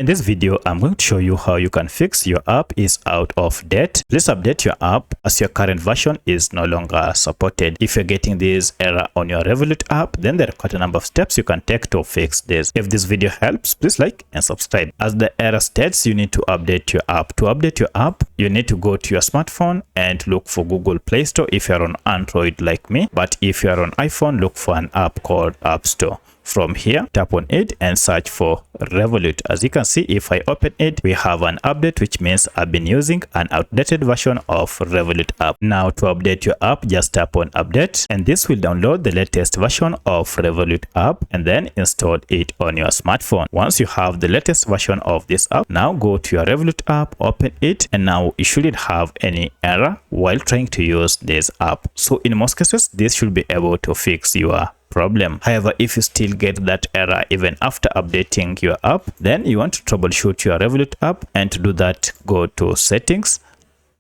In this video, I'm going to show you how you can fix your app is out of date. Please update your app as your current version is no longer supported. If you're getting this error on your Revolut app, then there are quite a number of steps you can take to fix this. If this video helps, please like and subscribe. As the error states, you need to update your app. To update your app, you need to go to your smartphone and look for Google Play Store if you're on Android like me. But if you're on iPhone, look for an app called App Store. From here, tap on it and search for Revolut. As you can see, if I open it, we have an update, which means I've been using an outdated version of Revolut app. Now to update your app, just tap on update and this will download the latest version of Revolut app and then install it on your smartphone. Once you have the latest version of this app, now go to your Revolut app, open it, and now you shouldn't have any error while trying to use this app. So in most cases, this should be able to fix your problem. However, if you still get that error even after updating your app, then you want to troubleshoot your Revolut app, and to do that, go to settings,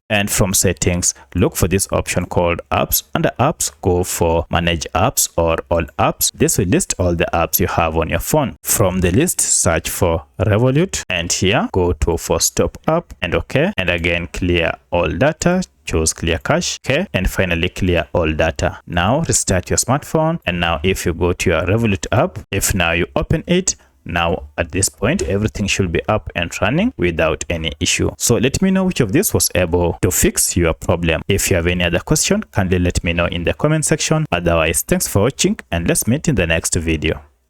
and from settings, look for this option called apps. Under apps, go for manage apps or all apps. This will list all the apps you have on your phone. From the list, search for Revolut, and here go to for stop app and okay, and again clear all data. Choose clear cache, okay, and finally clear all data. Now restart your smartphone, and now if you go to your Revolut app, if now you open it, now at this point everything should be up and running without any issue. So let me know which of this was able to fix your problem. If you have any other question, kindly let me know in the comment section. Otherwise, thanks for watching and let's meet in the next video.